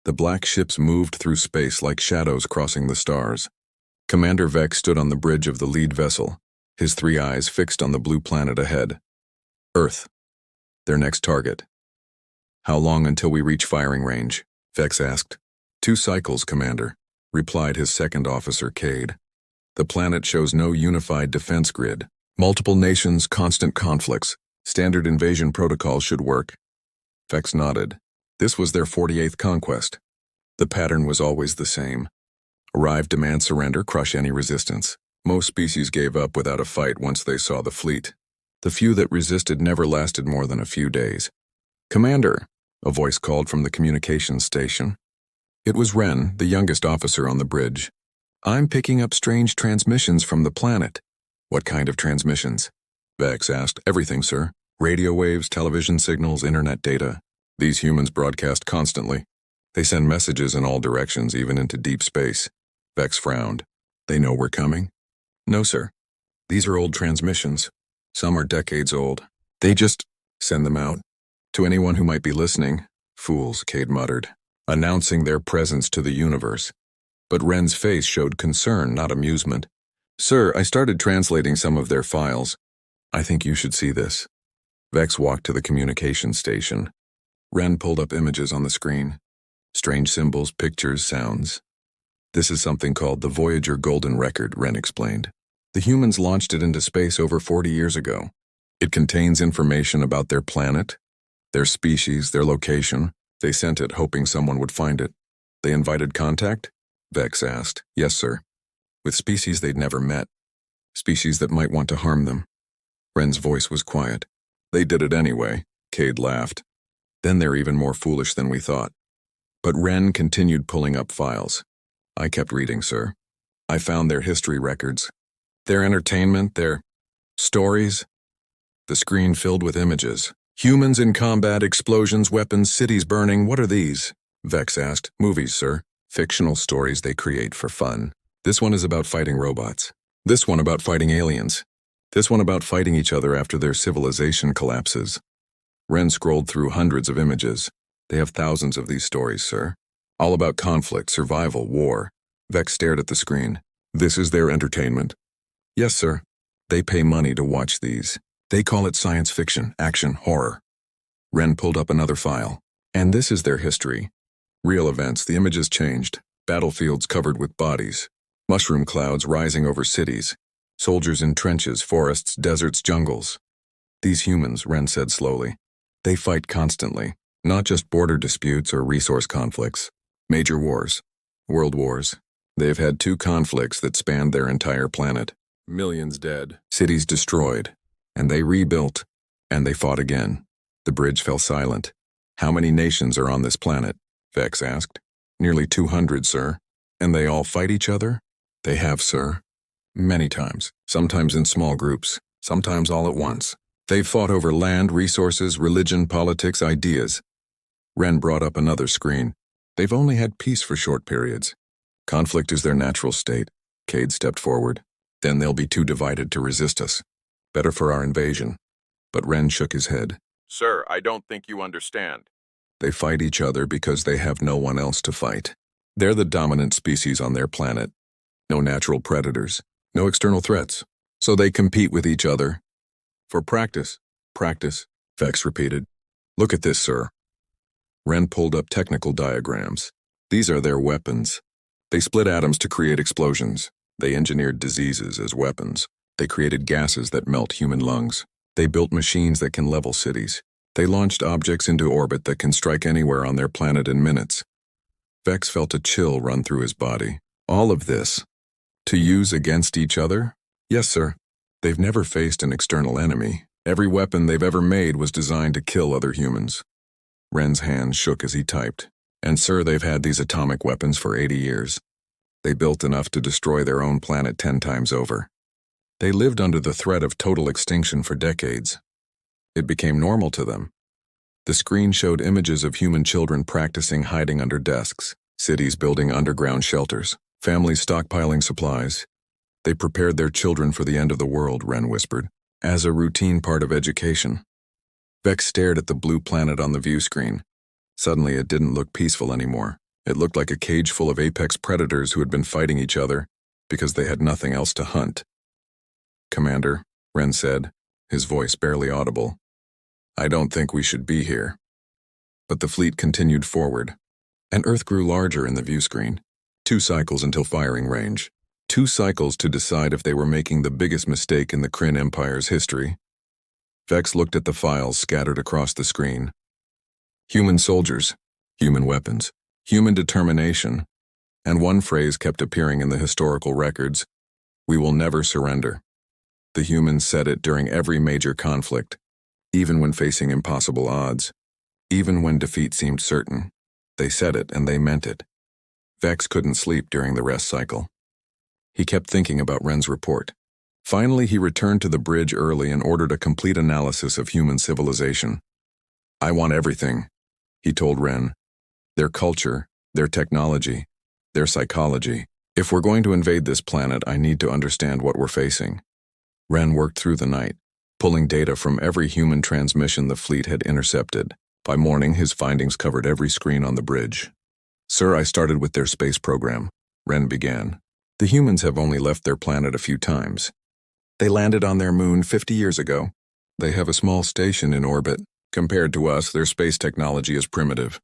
The black ships moved through space like shadows crossing the stars. Commander Vex stood on the bridge of the lead vessel, his 3 eyes fixed on the blue planet ahead. Earth. Their next target. "How long until we reach firing range?" Vex asked. "2 cycles, Commander," replied his second officer, Cade. "The planet shows no unified defense grid. Multiple nations, constant conflicts. Standard invasion protocols should work." Vex nodded. This was their 48th conquest. The pattern was always the same. Arrive, demand surrender, crush any resistance. Most species gave up without a fight once they saw the fleet. The few that resisted never lasted more than a few days. "Commander," a voice called from the communications station. It was Ren, the youngest officer on the bridge. "I'm picking up strange transmissions from the planet." "What kind of transmissions?" Vex asked. "Everything, sir. Radio waves, television signals, internet data. These humans broadcast constantly. They send messages in all directions, even into deep space." Vex frowned. "They know we're coming?" "No, sir. These are old transmissions. Some are decades old. They just send them out to anyone who might be listening." "Fools," Cade muttered, announcing their presence to the universe. But Ren's face showed concern, not amusement. "Sir, I started translating some of their files. I think you should see this." Vex walked to the communications station. Ren pulled up images on the screen. Strange symbols, pictures, sounds. "This is something called the Voyager Golden Record," Ren explained. "The humans launched it into space over 40 years ago. It contains information about their planet, their species, their location. They sent it hoping someone would find it." "They invited contact?" Vex asked. "Yes, sir. With species they'd never met. Species that might want to harm them." Ren's voice was quiet. "They did it anyway," Cade laughed. "Then they're even more foolish than we thought." But Ren continued pulling up files. "I kept reading, sir. I found their history records. Their entertainment, their stories." The screen filled with images. "Humans in combat, explosions, weapons, cities burning. What are these?" Vex asked. "Movies, sir. Fictional stories they create for fun. This one is about fighting robots. This one about fighting aliens. This one about fighting each other after their civilization collapses." Ren scrolled through hundreds of images. "They have thousands of these stories, sir. All about conflict, survival, war." Vex stared at the screen. "This is their entertainment?" "Yes, sir. They pay money to watch these. They call it science fiction, action, horror." Ren pulled up another file. "And this is their history. Real events, the images changed. Battlefields covered with bodies. Mushroom clouds rising over cities. Soldiers in trenches, forests, deserts, jungles. These humans," Ren said slowly, "they fight constantly. Not just border disputes or resource conflicts. Major wars. World wars. They've had 2 conflicts that spanned their entire planet. Millions dead. Cities destroyed. And they rebuilt. And they fought again." The bridge fell silent. "How many nations are on this planet?" Vex asked. "Nearly 200, sir." "And they all fight each other?" "They have, sir. Many times. Sometimes in small groups. Sometimes all at once. They've fought over land, resources, religion, politics, ideas." Ren brought up another screen. "They've only had peace for short periods. Conflict is their natural state." Cade stepped forward. "Then they'll be too divided to resist us. Better for our invasion." But Ren shook his head. "Sir, I don't think you understand. They fight each other because they have no one else to fight. They're the dominant species on their planet. No natural predators. No external threats. So they compete with each other. For practice." "Practice," Vex repeated. "Look at this, sir." Ren pulled up technical diagrams. "These are their weapons. They split atoms to create explosions. They engineered diseases as weapons. They created gases that melt human lungs. They built machines that can level cities. They launched objects into orbit that can strike anywhere on their planet in minutes." Vex felt a chill run through his body. "All of this to use against each other?" "Yes, sir. They've never faced an external enemy. Every weapon they've ever made was designed to kill other humans." Ren's hand shook as he typed. "And sir, they've had these atomic weapons for 80 years. They built enough to destroy their own planet 10 times over. They lived under the threat of total extinction for decades. It became normal to them." The screen showed images of human children practicing hiding under desks, cities building underground shelters, families stockpiling supplies. "They prepared their children for the end of the world," Ren whispered, "as a routine part of education." Vex stared at the blue planet on the view screen. Suddenly it didn't look peaceful anymore. It looked like a cage full of apex predators who had been fighting each other because they had nothing else to hunt. "Commander," Ren said, his voice barely audible, "I don't think we should be here." But the fleet continued forward, and Earth grew larger in the view screen. 2 cycles until firing range. 2 cycles to decide if they were making the biggest mistake in the Kryn Empire's history. Vex looked at the files scattered across the screen. Human soldiers, human weapons, human determination, and one phrase kept appearing in the historical records: "We will never surrender." The humans said it during every major conflict, even when facing impossible odds, even when defeat seemed certain. They said it and they meant it. Vex couldn't sleep during the rest cycle. He kept thinking about Ren's report. Finally, he returned to the bridge early and ordered a complete analysis of human civilization. "I want everything," he told Ren. "Their culture, their technology, their psychology. If we're going to invade this planet, I need to understand what we're facing." Ren worked through the night, pulling data from every human transmission the fleet had intercepted. By morning, his findings covered every screen on the bridge. "Sir, I started with their space program," Ren began. "The humans have only left their planet a few times. They landed on their moon 50 years ago. They have a small station in orbit. Compared to us, their space technology is primitive."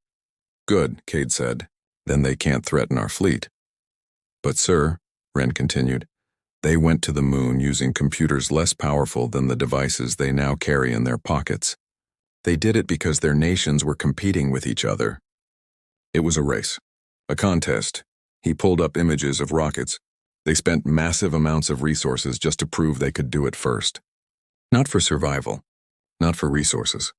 "Good," Cade said. "Then they can't threaten our fleet." "But sir," Ren continued, "they went to the moon using computers less powerful than the devices they now carry in their pockets. They did it because their nations were competing with each other. It was a race, a contest." He pulled up images of rockets. They spent massive amounts of resources just to prove they could do it first. Not for survival, not for resources,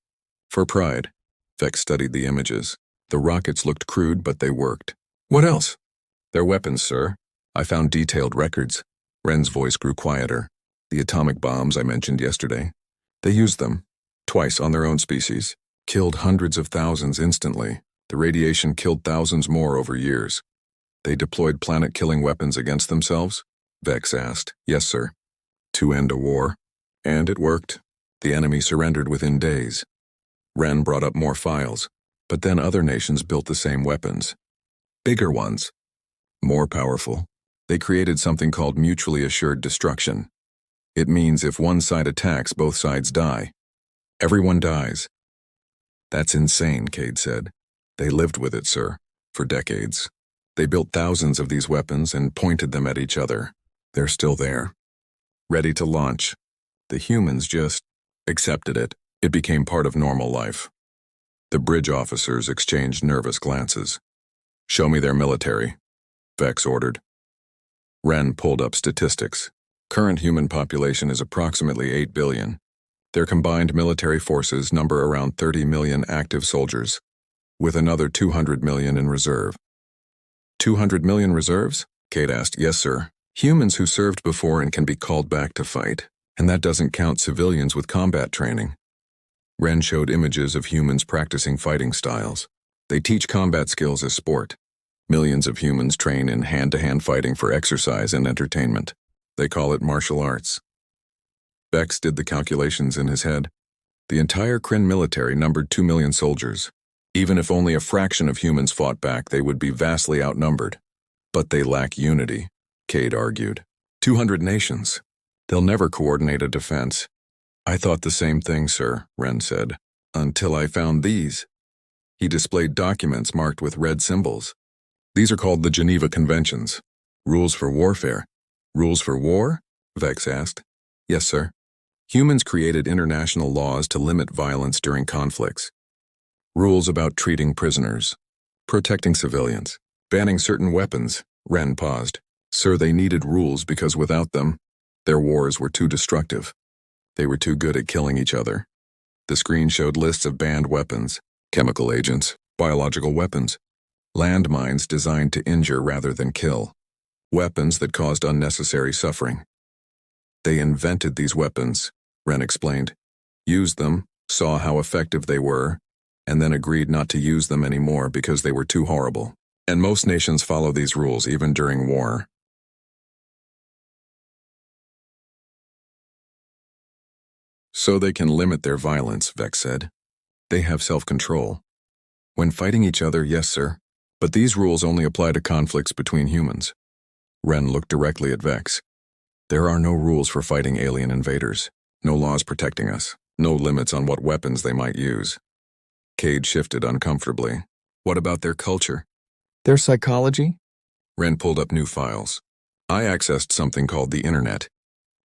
for pride. Vex studied the images. The rockets looked crude, but they worked. "What else?" "Their weapons, sir. I found detailed records." Ren's voice grew quieter. "The atomic bombs I mentioned yesterday. They used them, twice on their own species. Killed hundreds of thousands instantly. The radiation killed thousands more over years." "They deployed planet-killing weapons against themselves?" Vex asked. "Yes, sir. To end a war. And it worked. The enemy surrendered within days." Ren brought up more files, but then other nations built the same weapons. Bigger ones. More powerful. They created something called mutually assured destruction. It means if one side attacks, both sides die. Everyone dies. "That's insane," Cade said. "They lived with it, sir, for decades. They built thousands of these weapons and pointed them at each other. They're still there, ready to launch. The humans just accepted it. It became part of normal life." The bridge officers exchanged nervous glances. "Show me their military," Vex ordered. Ren pulled up statistics. Current human population is approximately 8 billion. Their combined military forces number around 30 million active soldiers, with another 200 million in reserve. 200 million reserves? Cade asked. "Yes, sir. Humans who served before and can be called back to fight. And that doesn't count civilians with combat training." Ren showed images of humans practicing fighting styles. They teach combat skills as sport. Millions of humans train in hand-to-hand fighting for exercise and entertainment. They call it martial arts. Vex did the calculations in his head. The entire Kryn military numbered 2 million soldiers. Even if only a fraction of humans fought back, they would be vastly outnumbered. "But they lack unity," Cade argued. 200 nations. They'll never coordinate a defense." "I thought the same thing, sir," Ren said. "Until I found these." He displayed documents marked with red symbols. "These are called the Geneva Conventions. Rules for warfare." "Rules for war?" Vex asked. "Yes, sir. Humans created international laws to limit violence during conflicts. Rules about treating prisoners, protecting civilians, banning certain weapons." Ren paused. "Sir, they needed rules because without them, their wars were too destructive. They were too good at killing each other." The screen showed lists of banned weapons, chemical agents, biological weapons, landmines designed to injure rather than kill, weapons that caused unnecessary suffering. "They invented these weapons," Ren explained, "used them, saw how effective they were, and then agreed not to use them anymore because they were too horrible. And most nations follow these rules even during war." "So they can limit their violence," Vex said. "They have self-control. When fighting each other, yes, sir, But these rules only apply to conflicts between humans. Ren looked directly at Vex. There are no rules for fighting alien invaders, no laws protecting us, no limits on what weapons they might use. Cade shifted uncomfortably. What about their culture? Their psychology? Ren pulled up new files. I accessed something called the Internet.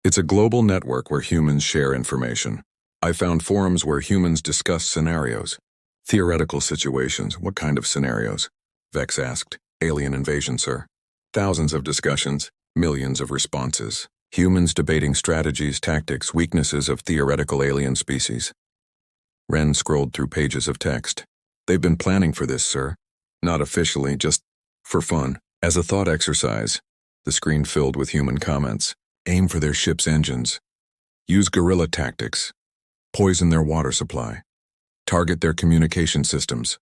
It's a global network where humans share information. I found forums where humans discuss scenarios. Theoretical situations. What kind of scenarios? Vex asked. Alien invasion, sir. Thousands of discussions, millions of responses. Humans debating strategies, tactics, weaknesses of theoretical alien species. Ren scrolled through pages of text. They've been planning for this, sir. Not officially, just for fun. As a thought exercise. The screen filled with human comments. Aim for their ship's engines. Use guerrilla tactics. Poison their water supply. Target their communication systems.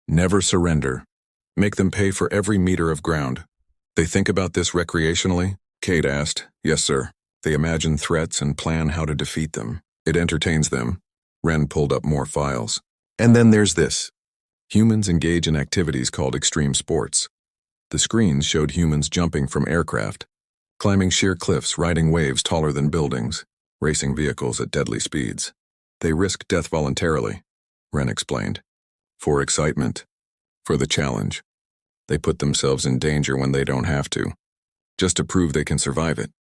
Never surrender. Make them pay for every meter of ground. They think about this recreationally? Cade asked. Yes, sir. They imagine threats and plan how to defeat them. It entertains them. Ren pulled up more files. And then there's this. Humans engage in activities called extreme sports. The screens showed humans jumping from aircraft, climbing sheer cliffs, riding waves taller than buildings, racing vehicles at deadly speeds. They risk death voluntarily, Ren explained. For excitement. For the challenge. They put themselves in danger when they don't have to, just to prove they can survive it.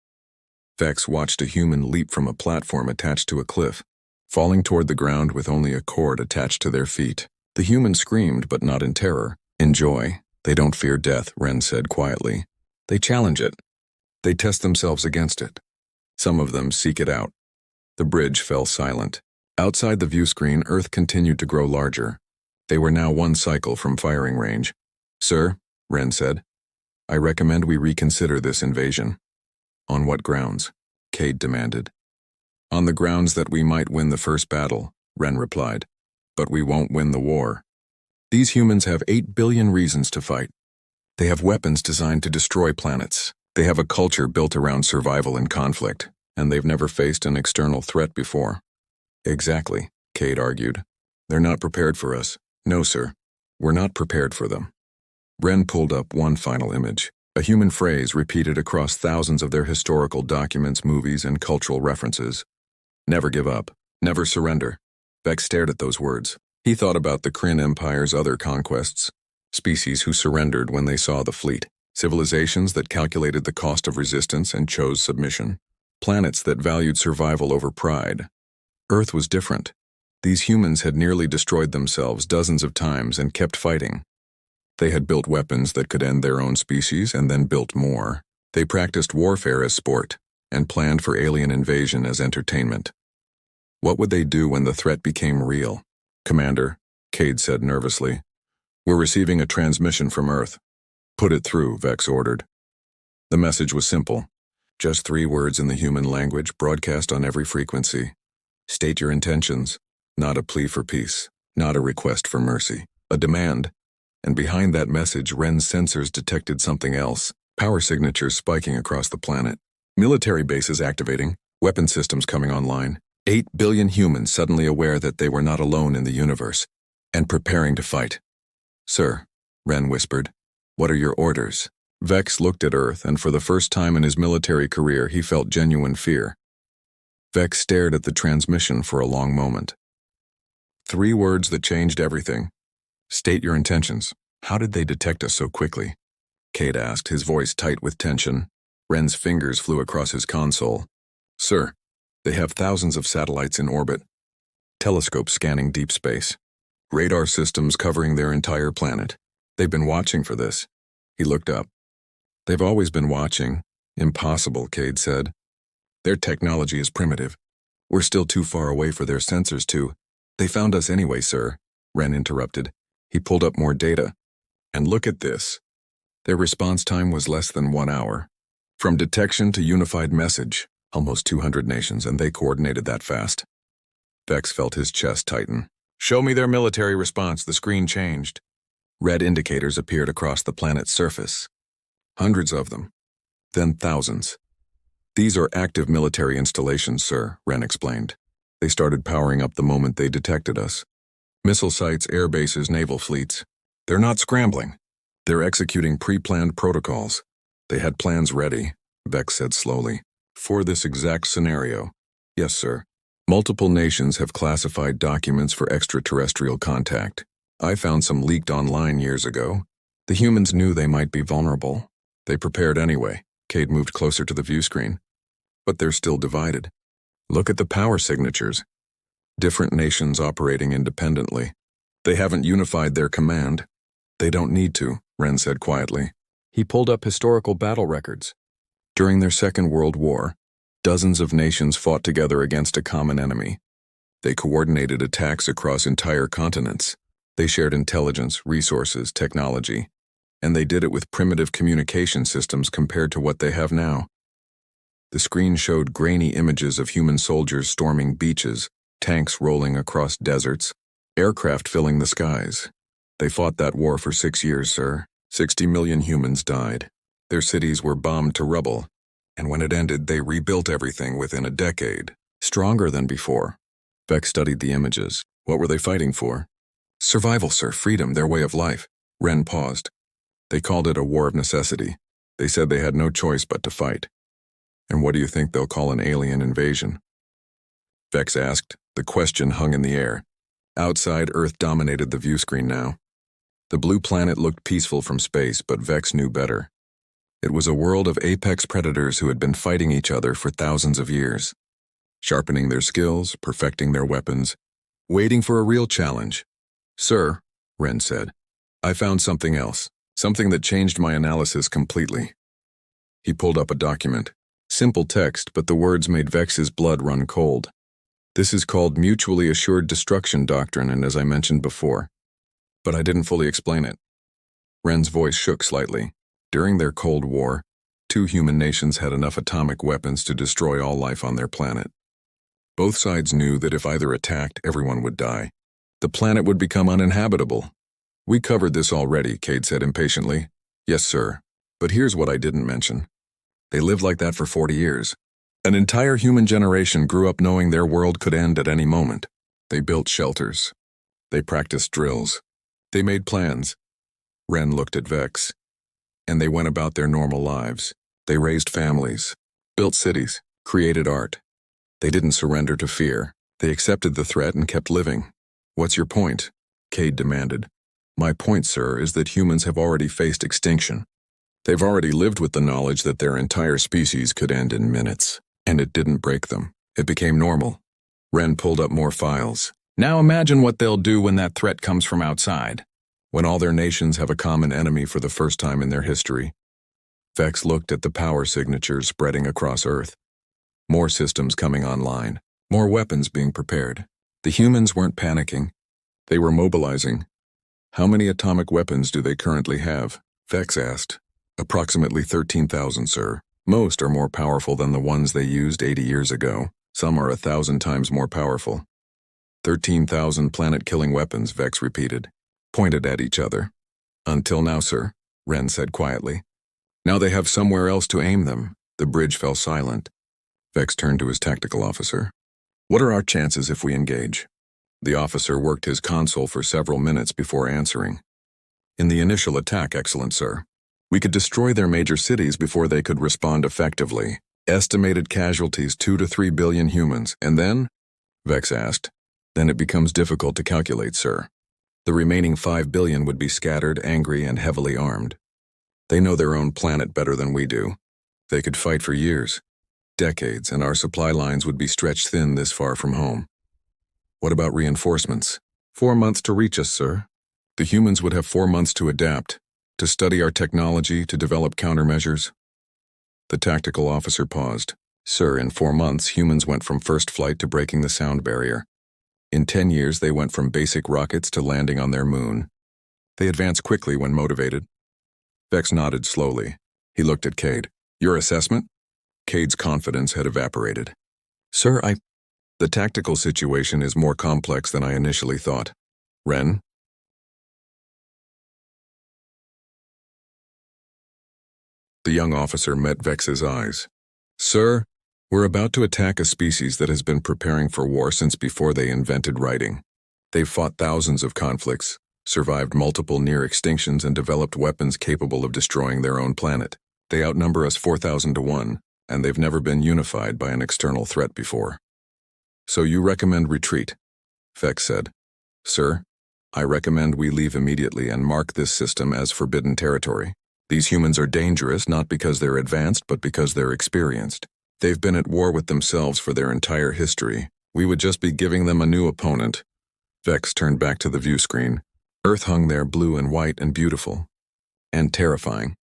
Vex watched a human leap from a platform attached to a cliff, falling toward the ground with only a cord attached to their feet. The human screamed, but not in terror. In joy. They don't fear death, Ren said quietly. They challenge it. They test themselves against it. Some of them seek it out. The bridge fell silent. Outside the view screen, Earth continued to grow larger. They were now one cycle from firing range. Sir, Ren said, I recommend we reconsider this invasion. On what grounds? Cade demanded. On the grounds that we might win the first battle, Ren replied. But we won't win the war. These humans have 8 billion reasons to fight. They have weapons designed to destroy planets. They have a culture built around survival and conflict, and they've never faced an external threat before. Exactly, Cade argued. They're not prepared for us. No, sir. We're not prepared for them. Ren pulled up one final image, a human phrase repeated across thousands of their historical documents, movies, and cultural references. Never give up. Never surrender. Vex stared at those words. He thought about the Kryn Empire's other conquests, species who surrendered when they saw the fleet, civilizations that calculated the cost of resistance and chose submission, planets that valued survival over pride. Earth was different. These humans had nearly destroyed themselves dozens of times and kept fighting. They had built weapons that could end their own species and then built more. They practiced warfare as sport and planned for alien invasion as entertainment. What would they do when the threat became real? Commander, Cade said nervously. We're receiving a transmission from Earth. Put it through, Vex ordered. The message was simple. Just 3 words in the human language broadcast on every frequency. State your intentions. Not a plea for peace. Not a request for mercy. A demand. And behind that message, Ren's sensors detected something else. Power signatures spiking across the planet. Military bases activating. Weapon systems coming online. 8 billion humans suddenly aware that they were not alone in the universe, and preparing to fight. Sir, Ren whispered, what are your orders? Vex looked at Earth, and for the first time in his military career, he felt genuine fear. Vex stared at the transmission for a long moment. 3 words that changed everything. State your intentions. How did they detect us so quickly? Cade asked, his voice tight with tension. Ren's fingers flew across his console. Sir, they have thousands of satellites in orbit. Telescopes scanning deep space. Radar systems covering their entire planet. They've been watching for this. He looked up. They've always been watching. Impossible, Cade said. Their technology is primitive. We're still too far away for their sensors to. They found us anyway, sir, Ren interrupted. He pulled up more data. And look at this. Their response time was less than 1 hour. From detection to unified message. Almost 200 nations, and they coordinated that fast. Vex felt his chest tighten. Show me their military response. The screen changed. Red indicators appeared across the planet's surface. Hundreds of them. Then thousands. These are active military installations, sir, Ren explained. They started powering up the moment they detected us. Missile sites, air bases, naval fleets. They're not scrambling. They're executing pre-planned protocols. They had plans ready, Vex said slowly. For this exact scenario. Yes, sir. Multiple nations have classified documents for extraterrestrial contact. I found some leaked online years ago. The humans knew they might be vulnerable. They prepared anyway. Cade moved closer to the view screen. But they're still divided. Look at the power signatures. Different nations operating independently. They haven't unified their command. They don't need to, Ren said quietly. He pulled up historical battle records. During their Second World War, dozens of nations fought together against a common enemy. They coordinated attacks across entire continents. They shared intelligence, resources, technology, and they did it with primitive communication systems compared to what they have now. The screen showed grainy images of human soldiers storming beaches, tanks rolling across deserts, aircraft filling the skies. They fought that war for 6 years, sir. 60 million humans died. Their cities were bombed to rubble. And when it ended, they rebuilt everything within a decade, stronger than before. Beck studied the images. What were they fighting for? Survival, sir, freedom, their way of life. Ren paused. They called it a war of necessity. They said they had no choice but to fight. And what do you think they'll call an alien invasion? Vex asked. The question hung in the air. Outside, Earth dominated the view screen now. The blue planet looked peaceful from space, but Vex knew better. It was a world of apex predators who had been fighting each other for thousands of years, sharpening their skills, perfecting their weapons, waiting for a real challenge. Sir, Ren said, I found something else, something that changed my analysis completely. He pulled up a document. Simple text, but the words made Vex's blood run cold. This is called Mutually Assured Destruction Doctrine, and as I mentioned before. But I didn't fully explain it. Ren's voice shook slightly. During their Cold War, 2 human nations had enough atomic weapons to destroy all life on their planet. Both sides knew that if either attacked, everyone would die. The planet would become uninhabitable. We covered this already, Cade said impatiently. Yes, sir. But here's what I didn't mention. They lived like that for 40 years. An entire human generation grew up knowing their world could end at any moment. They built shelters. They practiced drills. They made plans. Ren looked at Vex. And they went about their normal lives. They raised families, built cities, created art. They didn't surrender to fear. They accepted the threat and kept living. What's your point? Cade demanded. My point, sir, is that humans have already faced extinction. They've already lived with the knowledge that their entire species could end in minutes. And it didn't break them. It became normal. Ren pulled up more files. Now imagine what they'll do when that threat comes from outside. When all their nations have a common enemy for the first time in their history. Vex looked at the power signatures spreading across Earth. More systems coming online. More weapons being prepared. The humans weren't panicking. They were mobilizing. How many atomic weapons do they currently have? Vex asked. Approximately 13,000, sir. Most are more powerful than the ones they used 80 years ago. Some are 1,000 times more powerful. 13,000 planet-killing weapons, Vex repeated. Pointed at each other. Until now, sir, Ren said quietly. Now they have somewhere else to aim them. The bridge fell silent. Vex turned to his tactical officer. What are our chances if we engage? The officer worked his console for several minutes before answering. In the initial attack, excellent, sir. We could destroy their major cities before they could respond effectively. Estimated casualties 2 to 3 billion humans. And then? Vex asked. Then it becomes difficult to calculate, sir. The remaining 5 billion would be scattered, angry, and heavily armed. They know their own planet better than we do. They could fight for years, decades, and our supply lines would be stretched thin this far from home. What about reinforcements? 4 months to reach us, sir. The humans would have 4 months to adapt, to study our technology, to develop countermeasures. The tactical officer paused. Sir, in 4 months, humans went from first flight to breaking the sound barrier. In 10 years, they went from basic rockets to landing on their moon. They advanced quickly when motivated. Vex nodded slowly. He looked at Cade. Your assessment? Cade's confidence had evaporated. Sir, The tactical situation is more complex than I initially thought. Ren? The young officer met Vex's eyes. Sir, we're about to attack a species that has been preparing for war since before they invented writing. They've fought thousands of conflicts, survived multiple near extinctions and developed weapons capable of destroying their own planet. They outnumber us 4,000 to 1, and they've never been unified by an external threat before. So you recommend retreat? Vex said. Sir, I recommend we leave immediately and mark this system as forbidden territory. These humans are dangerous not because they're advanced, but because they're experienced. They've been at war with themselves for their entire history. We would just be giving them a new opponent. Vex turned back to the view screen. Earth hung there blue and white and beautiful. And terrifying.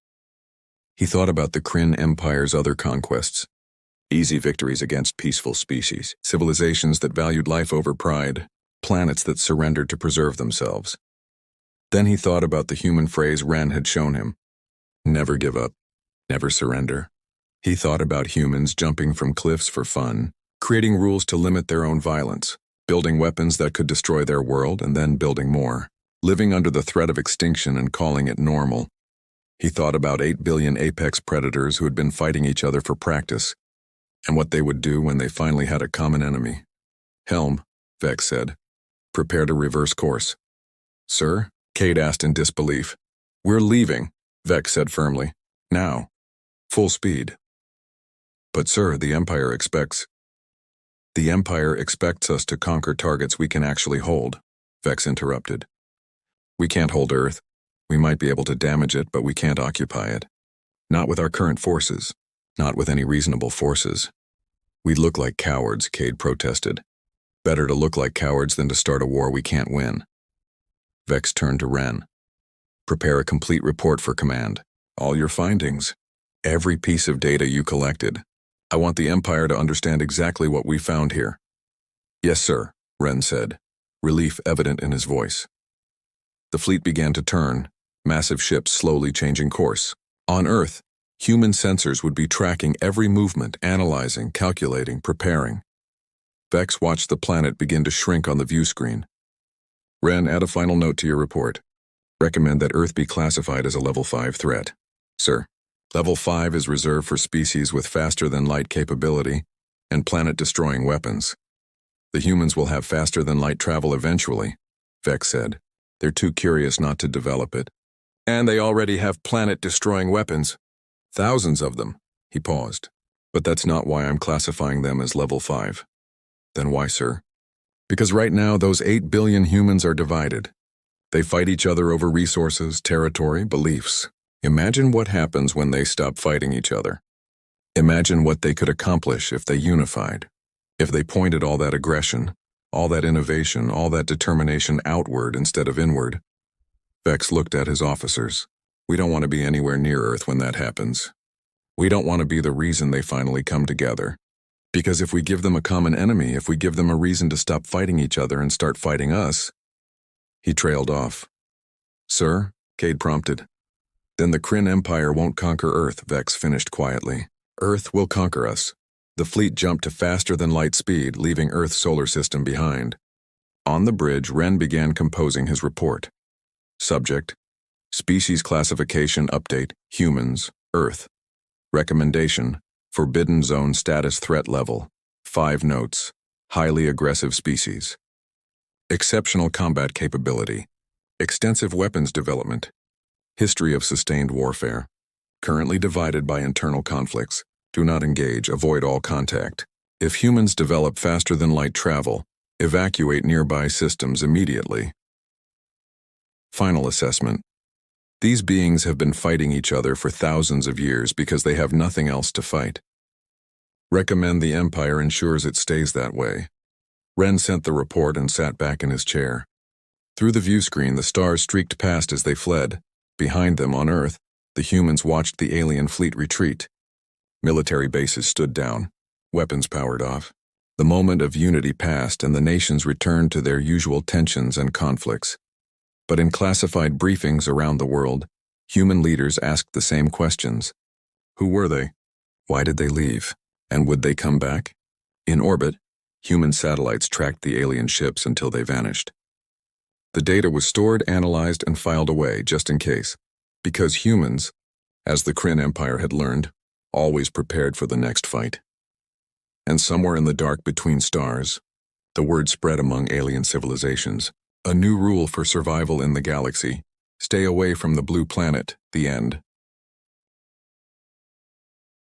He thought about the Kryn Empire's other conquests. Easy victories against peaceful species, civilizations that valued life over pride, planets that surrendered to preserve themselves. Then he thought about the human phrase Ren had shown him. Never give up, never surrender. He thought about humans jumping from cliffs for fun, creating rules to limit their own violence, building weapons that could destroy their world and then building more, living under the threat of extinction and calling it normal. He thought about 8 billion apex predators who had been fighting each other for practice, and what they would do when they finally had a common enemy. Helm, Vex said. Prepare to reverse course. Sir? Cade asked in disbelief. We're leaving, Vex said firmly. Now. Full speed. But sir, the Empire expects us to conquer targets we can actually hold, Vex interrupted. We can't hold Earth. We might be able to damage it, but we can't occupy it. Not with our current forces. Not with any reasonable forces. We'd look like cowards, Cade protested. Better to look like cowards than to start a war we can't win. Vex turned to Ren. Prepare a complete report for command. All your findings. Every piece of data you collected. I want the Empire to understand exactly what we found here. Yes, sir, Ren said, relief evident in his voice. The fleet began to turn, massive ships slowly changing course. On Earth, human sensors would be tracking every movement, analyzing, calculating, preparing. Vex watched the planet begin to shrink on the view screen. Ren, add a final note to your report. Recommend that Earth be classified as a Level 5 threat. Sir, Level 5 is reserved for species with faster-than-light capability and planet-destroying weapons. The humans will have faster-than-light travel eventually, Vex said. They're too curious not to develop it. And they already have planet-destroying weapons. Thousands of them, he paused. But that's not why I'm classifying them as Level 5. Then why, sir? Because right now those 8 billion humans are divided. They fight each other over resources, territory, beliefs. Imagine what happens when they stop fighting each other. Imagine what they could accomplish if they unified. If they pointed all that aggression, all that innovation, all that determination outward instead of inward. Vex looked at his officers. We don't want to be anywhere near Earth when that happens. We don't want to be the reason they finally come together. Because if we give them a common enemy, if we give them a reason to stop fighting each other and start fighting us. He trailed off. Sir, Cade prompted. Then the Kryn Empire won't conquer Earth, Vex finished quietly. Earth will conquer us. The fleet jumped to faster-than-light speed, leaving Earth's solar system behind. On the bridge, Ren began composing his report. Subject: Species Classification Update, Humans, Earth. Recommendation: Forbidden Zone Status Threat Level. 5 notes. Highly aggressive species. Exceptional combat capability. Extensive weapons development. History of sustained warfare. Currently divided by internal conflicts. Do not engage, avoid all contact. If humans develop faster-than-light travel, evacuate nearby systems immediately. Final assessment. These beings have been fighting each other for thousands of years because they have nothing else to fight. Recommend the Empire ensures it stays that way. Ren sent the report and sat back in his chair. Through the view screen, the stars streaked past as they fled. Behind them, on Earth, the humans watched the alien fleet retreat. Military bases stood down, weapons powered off. The moment of unity passed and the nations returned to their usual tensions and conflicts. But in classified briefings around the world, human leaders asked the same questions. Who were they? Why did they leave? And would they come back? In orbit, human satellites tracked the alien ships until they vanished. The data was stored, analyzed, and filed away just in case, because humans, as the Kryn Empire had learned, always prepared for the next fight. And somewhere in the dark between stars, the word spread among alien civilizations. A new rule for survival in the galaxy. Stay away from the blue planet, the end.